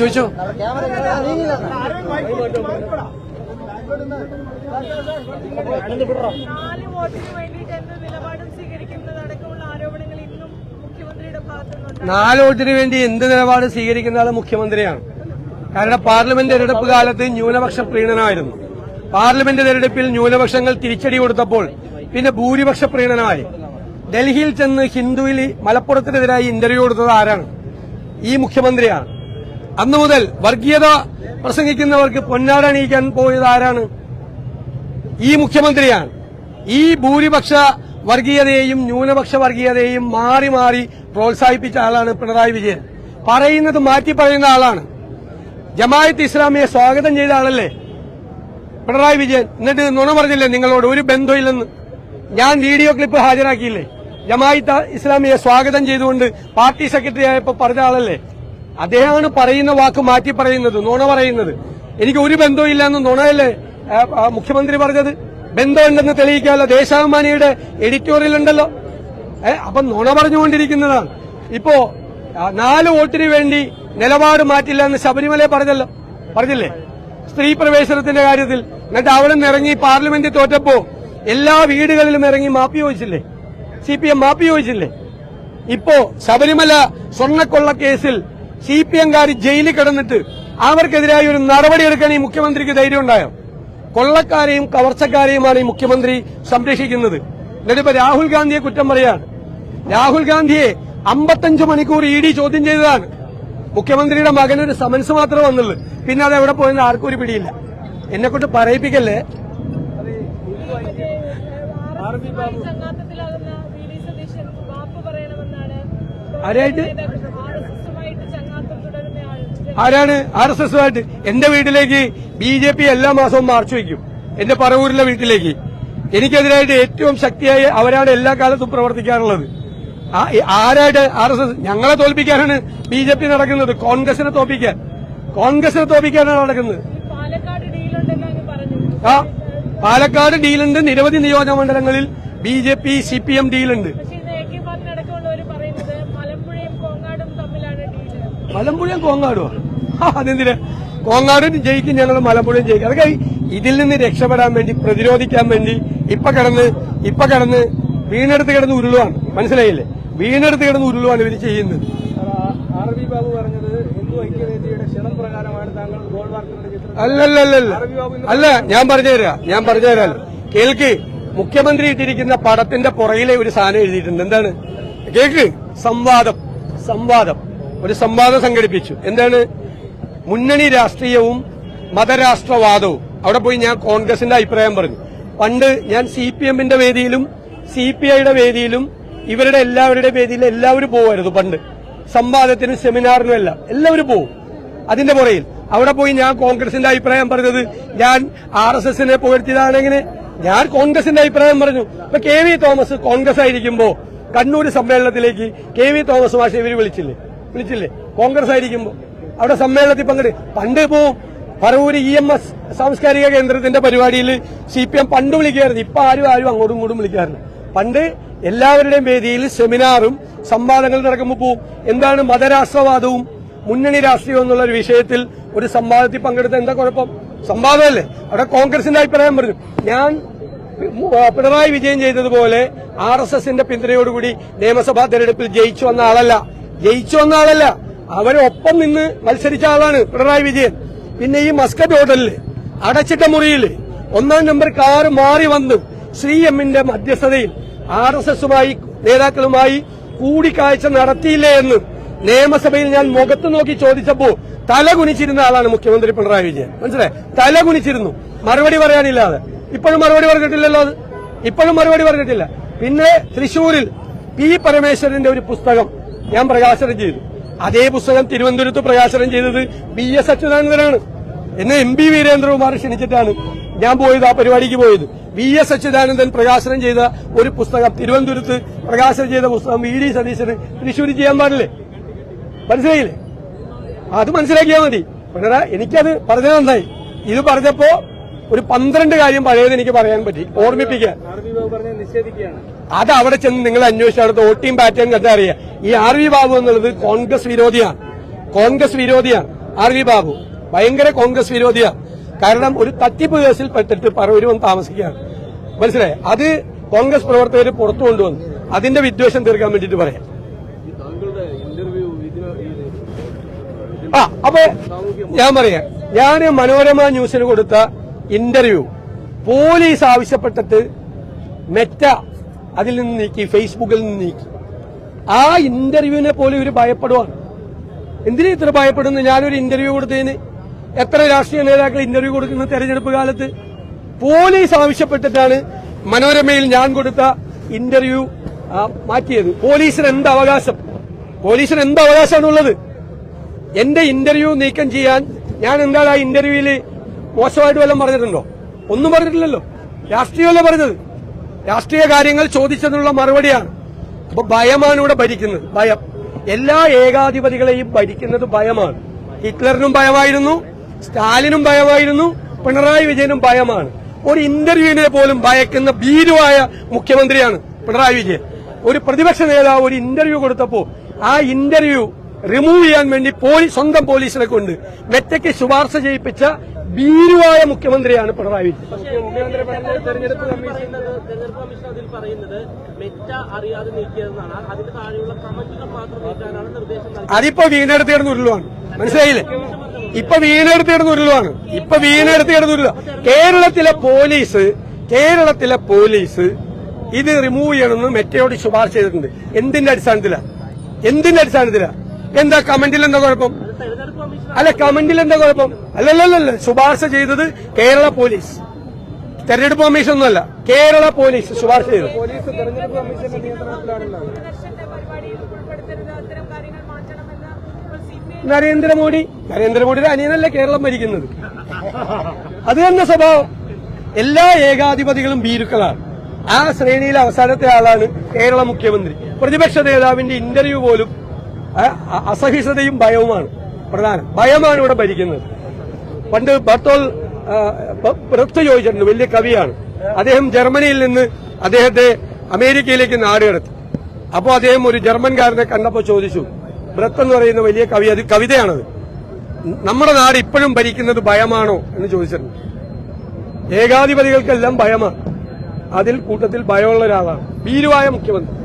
ചോദിച്ചോ. നാല് വോട്ടിന് വേണ്ടി എന്ത് നിലപാട് സ്വീകരിക്കുന്ന ആൾ മുഖ്യമന്ത്രിയാണ്. കാരണം പാർലമെന്റ് തെരഞ്ഞെടുപ്പ് കാലത്ത് ന്യൂനപക്ഷ പ്രീണനമായിരുന്നു. പാർലമെന്റ് തെരഞ്ഞെടുപ്പിൽ ന്യൂനപക്ഷങ്ങൾ തിരിച്ചടി കൊടുത്തപ്പോൾ പിന്നെ ഭൂരിപക്ഷ പ്രീണനമായി. ഡൽഹിയിൽ ചെന്ന് ഹിന്ദുവിൽ മലപ്പുറത്തിനെതിരായി ഇന്റർവ്യൂ കൊടുത്തത് ആരാണ്? ഈ മുഖ്യമന്ത്രിയാണ്. അന്നു മുതൽ വർഗീയത പ്രസംഗിക്കുന്നവർക്ക് പൊന്നാട അണിയിക്കാൻ പോയത് ആരാണ്? ഈ മുഖ്യമന്ത്രിയാണ്. ഈ ഭൂരിപക്ഷ വർഗീയതയെയും ന്യൂനപക്ഷ വർഗീയതയെയും മാറി മാറി പ്രോത്സാഹിപ്പിച്ച ആളാണ് പിണറായി വിജയൻ. പറയുന്നത് മാറ്റി പറയുന്ന ആളാണ്. ജമാഅത്ത് ഇസ്ലാമിയെ സ്വാഗതം ചെയ്ത ആളല്ലേ പിണറായി വിജയൻ? എന്നിട്ട് നുണ പറഞ്ഞില്ലേ നിങ്ങളോട് ഒരു ബന്ധമില്ലെന്ന്? ഞാൻ വീഡിയോ ക്ലിപ്പ് ഹാജരാക്കിയില്ലേ? ജമാഅത്ത് ഇസ്ലാമിയെ സ്വാഗതം ചെയ്തുകൊണ്ട് പാർട്ടി സെക്രട്ടറി ആയപ്പോ പറഞ്ഞ ആളല്ലേ? അദ്ദേഹമാണ് പറയുന്ന വാക്ക് മാറ്റി പറയുന്നത്, നുണ പറയുന്നത്. എനിക്ക് ഒരു ബന്ധമില്ല എന്ന് നുണയല്ലേ മുഖ്യമന്ത്രി പറഞ്ഞത്? ബന്ധമുണ്ടെന്ന് തെളിയിക്കാമല്ലോ. ദേശാഭിമാനിയുടെ എഡിറ്റോറിയൽ ഉണ്ടല്ലോ. അപ്പൊ നുണ പറഞ്ഞുകൊണ്ടിരിക്കുന്നതാണ്. ഇപ്പോ 4 വോട്ടിന് വേണ്ടി നിലപാട് മാറ്റില്ല എന്ന് ശബരിമല പറഞ്ഞില്ലേ സ്ത്രീ പ്രവേശനത്തിന്റെ കാര്യത്തിൽ? എന്നിട്ട് അവിടെ നിന്ന് ഇറങ്ങി പാർലമെന്റിൽ തോറ്റപ്പോ എല്ലാ വീടുകളിലും ഇറങ്ങി മാപ്പി ചോദിച്ചില്ലേ? CPM മാപ്പി ചോദിച്ചില്ലേ? ഇപ്പോ ശബരിമല സ്വർണ്ണക്കൊള്ള കേസിൽ CPM-കാർ ജയിലിൽ കിടന്നിട്ട് അവർക്കെതിരായി ഒരു നടപടിയെടുക്കാൻ ഈ മുഖ്യമന്ത്രിക്ക് ധൈര്യം ഉണ്ടായോ? കൊള്ളക്കാരെയും കവർച്ചക്കാരെയുമാണ് ഈ മുഖ്യമന്ത്രി സംരക്ഷിക്കുന്നത്. എന്നിട്ടിപ്പോ രാഹുൽ ഗാന്ധിയെ കുറ്റം പറയാണ്. രാഹുൽ ഗാന്ധിയെ 55 മണിക്കൂർ ED ചോദ്യം ചെയ്തതാണ്. മുഖ്യമന്ത്രിയുടെ മകനൊരു സമൻസ് മാത്രമേ വന്നുള്ളൂ. പിന്നെ അത് എവിടെ പോയെന്ന് ആർക്കും ഒരു പിടിയില്ല. എന്നെക്കൊണ്ട് പറയിപ്പിക്കല്ലേ. ആരാണ് RSSുമായിട്ട്? എന്റെ വീട്ടിലേക്ക് BJP എല്ലാ മാസവും മാർച്ച് വയ്ക്കും. എന്റെ പറവൂരിലെ വീട്ടിലേക്ക്. എനിക്കെതിരായിട്ട് ഏറ്റവും ശക്തിയായി അവരാണ് എല്ലാ കാലത്തും പ്രവർത്തിക്കാറുള്ളത്. ആരായിട്ട്? RSS. ഞങ്ങളെ തോൽപ്പിക്കാനാണ് BJP നടക്കുന്നത്. കോൺഗ്രസിനെ തോൽപ്പിക്കാനാണ് നടക്കുന്നത്. പാലക്കാട് ഡീലുണ്ട്. നിരവധി നിയോജക മണ്ഡലങ്ങളിൽ BJP CPM ഡീലുണ്ട്. മലമ്പുഴയും കോങ്ങാടുമോ? അതെന്തിന്? കോങ്ങാടും ജയിക്കും ഞങ്ങൾ, മലമ്പുഴയും ജയിക്കും. അതൊക്കെ ഇതിൽ നിന്ന് രക്ഷപ്പെടാൻ വേണ്ടി, പ്രതിരോധിക്കാൻ വേണ്ടി ഇപ്പൊ കിടന്ന് വീണെടുത്ത് കിടന്ന് ഉരുളുവാണ്. മനസ്സിലായില്ലേ? വീണെടുത്ത് കിടന്ന് ഉരുളുവാണ് ഇവര് ചെയ്യുന്നത്. RV ബാബു പറഞ്ഞത് ഹിന്ദു ഐക്യവേദിയുടെ ക്ഷണം പ്രകാരമാണ് താങ്കൾ ഗോൾ വാർത്തയുടെ അല്ല, ഞാൻ പറഞ്ഞുതരാം. കേൾക്ക്. മുഖ്യമന്ത്രി ഇട്ടിരിക്കുന്ന പടത്തിന്റെ പുറകിലെ ഒരു സാധനം എഴുതിയിട്ടുണ്ട്. എന്താണ്? കേൾക്ക്. സംവാദം. ഒരു സംവാദം സംഘടിപ്പിച്ചു. എന്താണ്? മുന്നണി രാഷ്ട്രീയവും മതരാഷ്ട്രവാദവും. അവിടെ പോയി ഞാൻ കോൺഗ്രസിന്റെ അഭിപ്രായം പറഞ്ഞു. പണ്ട് ഞാൻ CPM-ന്റെ വേദിയിലും CPI-യുടെ വേദിയിലും ഇവരുടെ എല്ലാവരുടെ വേദിയിലും എല്ലാവരും പോവായിരുന്നു. പണ്ട് സംവാദത്തിനും സെമിനാറിനും എല്ലാം എല്ലാവരും പോവും. അതിന്റെ പുറയിൽ അവിടെ പോയി ഞാൻ കോൺഗ്രസിന്റെ അഭിപ്രായം പറഞ്ഞത്, ഞാൻ RSSനെ പുകഴ്ത്തിയതാണെങ്ങനെ ഞാൻ കോൺഗ്രസിന്റെ അഭിപ്രായം പറഞ്ഞു. ഇപ്പൊ KV തോമസ് കോൺഗ്രസ് ആയിരിക്കുമ്പോ കണ്ണൂർ സമ്മേളനത്തിലേക്ക് KV തോമസ് മാഷെ ഇവര് വിളിച്ചില്ലേ? കോൺഗ്രസ് ആയിരിക്കുമ്പോ അവിടെ സമ്മേളനത്തിൽ പണ്ട് പോവും. പറവൂര് EMS സാംസ്കാരിക കേന്ദ്രത്തിന്റെ പരിപാടിയിൽ CPM പണ്ട് വിളിക്കായിരുന്നു. ഇപ്പൊ ആരും അങ്ങോട്ടും ഇങ്ങോട്ടും വിളിക്കാറില്ല. പണ്ട് എല്ലാവരുടെയും വേദിയിൽ സെമിനാറും സംവാദങ്ങൾ നടക്കുമ്പോൾ പോവും. എന്താണ്? മതരാഷ്ട്രവാദവും മുന്നണി രാഷ്ട്രീയവും എന്നുള്ള ഒരു വിഷയത്തിൽ ഒരു സംവാദത്തിൽ പങ്കെടുത്ത എന്താ കുഴപ്പം? സംവാദമല്ലേ? അവിടെ കോൺഗ്രസിന്റെ അഭിപ്രായം പറഞ്ഞു. ഞാൻ പിണറായി വിജയൻ ചെയ്തതുപോലെ RSSന്റെ പിന്തുണയോടുകൂടി നിയമസഭാ തെരഞ്ഞെടുപ്പിൽ ജയിച്ചു വന്ന ആളല്ല. അവരൊപ്പം നിന്ന് മത്സരിച്ച ആളാണ് പിണറായി വിജയൻ. പിന്നെ ഈ മസ്കറ്റ് ഹോട്ടലില് അടച്ചിട്ട മുറിയിൽ 1-ാം നമ്പർ കാർ മാറി വന്ന് CM-ന്റെ മധ്യസ്ഥതയിൽ RSSുമായി നേതാക്കളുമായി കൂടിക്കാഴ്ച നടത്തിയില്ലേ എന്ന് നിയമസഭയിൽ ഞാൻ മുഖത്ത് നോക്കി ചോദിച്ചപ്പോ തല കുനിച്ചിരുന്ന ആളാണ് മുഖ്യമന്ത്രി പിണറായി വിജയൻ. മനസ്സിലായി? തല കുനിച്ചിരുന്നു. മറുപടി പറയാനില്ലാതെ. ഇപ്പോഴും മറുപടി പറഞ്ഞിട്ടില്ല. പിന്നെ തൃശൂരിൽ P. പരമേശ്വരന്റെ ഒരു പുസ്തകം ഞാൻ പ്രകാശനം ചെയ്തു. അതേ പുസ്തകം തിരുവനന്തപുരത്ത് പ്രകാശനം ചെയ്തത് BS അച്യുതാനന്ദനാണ്. എന്നെ MP വീരേന്ദ്രകുമാർ ക്ഷണിച്ചിട്ടാണ് ഞാൻ പോയത്, ആ പരിപാടിക്ക് പോയത്. BS അച്യുതാനന്ദൻ പ്രകാശനം ചെയ്ത ഒരു പുസ്തകം, തിരുവനന്തപുരത്ത് പ്രകാശനം ചെയ്ത പുസ്തകം VD സതീശന് തൃശ്ശൂരിൽ ചെയ്യാൻ പാടില്ലേ? മനസ്സിലായില്ലേ? അത് മനസ്സിലാക്കിയാൽ മതി. പിണറായി എനിക്കത് പറഞ്ഞത് നന്നായി. ഇത് പറഞ്ഞപ്പോ ഒരു 12 കാര്യം പഴയത് എനിക്ക് പറയാൻ പറ്റി, ഓർമ്മിപ്പിക്കാൻ. അത് അവിടെ ചെന്ന് നിങ്ങൾ അന്വേഷിച്ചടുത്ത് വോട്ടിംഗ് പാറ്റേൺ കണ്ടാ അറിയാം. ഈ RV ബാബു എന്നുള്ളത് കോൺഗ്രസ് വിരോധിയാണ്. കോൺഗ്രസ് വിരോധിയാണ് ആർ.വി. ബാബു. ഭയങ്കര കോൺഗ്രസ് വിരോധിയാണ്. കാരണം ഒരു തട്ടിപ്പ് കേസിൽ പെട്ടിട്ട് പറവൂര് വന്ന് താമസിക്കുകയാണ്. മനസ്സിലായി? അത് കോൺഗ്രസ് പ്രവർത്തകർ പുറത്തു കൊണ്ടുവന്നു. അതിന്റെ വിദ്വേഷം തീർക്കാൻ വേണ്ടിയിട്ട് പറയാം. അപ്പൊ ഞാൻ പറയാം, ഞാൻ മനോരമ ന്യൂസിന് കൊടുത്ത ഇന്റർവ്യൂ പോലീസ് ആവശ്യപ്പെട്ടിട്ട് മെറ്റ അതിൽ നിന്ന് നീക്കി, ഫേസ്ബുക്കിൽ നിന്ന് നീക്കി. ആ ഇന്റർവ്യൂവിനെ പോലും ഇവർ ഭയപ്പെടുവാണ്. എന്തിനാ ഇത്ര ഭയപ്പെടുന്നു? ഞാനൊരു ഇന്റർവ്യൂ കൊടുത്തതിന് എത്ര രാഷ്ട്രീയ നേതാക്കൾ ഇന്റർവ്യൂ കൊടുക്കുന്ന തെരഞ്ഞെടുപ്പ് കാലത്ത് പോലീസ് ആവശ്യപ്പെട്ടിട്ടാണ് മനോരമയിൽ ഞാൻ കൊടുത്ത ഇന്റർവ്യൂ മാറ്റിയത്. പോലീസിന് എന്ത് അവകാശം? പോലീസിന് എന്ത് അവകാശമാണുള്ളത്? എന്റെ ഇന്റർവ്യൂ നീക്കം ചെയ്യാൻ ഞാൻ എന്താണ് ആ ഇന്റർവ്യൂവിൽ മോശമായിട്ട് വല്ലതും പറഞ്ഞിട്ടുണ്ടോ? ഒന്നും പറഞ്ഞിട്ടില്ലല്ലോ. രാഷ്ട്രീയമല്ല പറഞ്ഞത്. രാഷ്ട്രീയ കാര്യങ്ങൾ ചോദിച്ചതിനുള്ള മറുപടിയാണ്. അപ്പൊ ഭയമാണ് ഇവിടെ ഭരിക്കുന്നത്. ഭയം. എല്ലാ ഏകാധിപതികളെയും ഭരിക്കുന്നത് ഭയമാണ്. ഹിറ്റ്ലറിനും ഭയമായിരുന്നു, സ്റ്റാലിനും ഭയമായിരുന്നു, പിണറായി വിജയനും ഭയമാണ്. ഒരു ഇന്റർവ്യൂവിനെ പോലും ഭയക്കുന്ന ഭീരുവായ മുഖ്യമന്ത്രിയാണ് പിണറായി വിജയൻ. ഒരു പ്രതിപക്ഷ നേതാവ് ഒരു ഇന്റർവ്യൂ കൊടുത്തപ്പോ ആ ഇന്റർവ്യൂ റിമൂവ് ചെയ്യാൻ വേണ്ടി സ്വന്തം പോലീസിനെ കൊണ്ട് മെറ്റയ്ക്ക് ശുപാർശ ചെയ്യിപ്പിച്ച ഭീരുവായ മുഖ്യമന്ത്രിയാണ് പിണറായി വിജയൻ. തെരഞ്ഞെടുപ്പ് കമ്മീഷൻ അതിൽ പറയുന്നത് മെറ്റ അറിയാതെ നീക്കിയതെന്നാണ്. അതിന് താഴെയുള്ള കമന്റുകൾ മാത്രം നീക്കാനാണ് നിർദ്ദേശം. അതിപ്പോ വീണെടുത്തിടുന്ന ഉരുളുവാണ്. മനസ്സിലായില്ലേ? ഇപ്പൊ വീണെടുത്തിടുന്ന ഉരുള. കേരളത്തിലെ പോലീസ് ഇത് റിമൂവ് ചെയ്യണമെന്ന് മെറ്റയോട് ശുപാർശ ചെയ്തിട്ടുണ്ട്. എന്തിന്റെ അടിസ്ഥാനത്തിലാ? എന്താ കമന്റിൽ എന്താ കുഴപ്പം? അല്ല, കമന്റിൽ എന്താ കുഴപ്പം? അല്ലല്ലല്ല, ശുപാർശ ചെയ്തത് കേരള പോലീസ്, തെരഞ്ഞെടുപ്പ് കമ്മീഷൻ ഒന്നുമല്ല. കേരള പോലീസ് ശുപാർശ ചെയ്തു. പോലീസ് തെരഞ്ഞെടുപ്പ് കമ്മീഷന്റെ നിയന്ത്രണത്തിലാണല്ലോ. നരേന്ദ്രമോദിയുടെ അനിയനല്ലേ കേരളം ഭരിക്കുന്നത്? അത് തന്നെ സ്വഭാവം. എല്ലാ ഏകാധിപതികളും ഭീരുക്കളാണ്. ആ ശ്രേണിയിലെ അവസാനത്തെ ആളാണ് കേരള മുഖ്യമന്ത്രി. പ്രതിപക്ഷ നേതാവിന്റെ ഇന്റർവ്യൂ പോലും അസഹിഷ്ണുതയും ഭയവുമാണ് പ്രധാനം. ഭയമാണ് ഇവിടെ ഭരിക്കുന്നത്. പണ്ട് ബ്രത്ത് ചോദിച്ചിട്ടുണ്ട്, വലിയ കവിയാണ് അദ്ദേഹം. ജർമ്മനിയിൽ നിന്ന് അദ്ദേഹത്തെ അമേരിക്കയിലേക്ക് നാടുകടത്തി. അപ്പോൾ അദ്ദേഹം ഒരു ജർമ്മൻകാരനെ കണ്ടപ്പോൾ ചോദിച്ചു, ബ്രത്ത് എന്ന് പറയുന്ന വലിയ കവി, അത് കവിതയാണത്, നമ്മുടെ നാട് ഇപ്പോഴും ഭരിക്കുന്നത് ഭയമാണോ എന്ന് ചോദിച്ചിട്ടുണ്ട്. ഏകാധിപതികൾക്കെല്ലാം ഭയമാണ്. അതിൽ കൂട്ടത്തിൽ ഭയമുള്ള ഒരാളാണ് ഭീരുവായ മുഖ്യമന്ത്രി.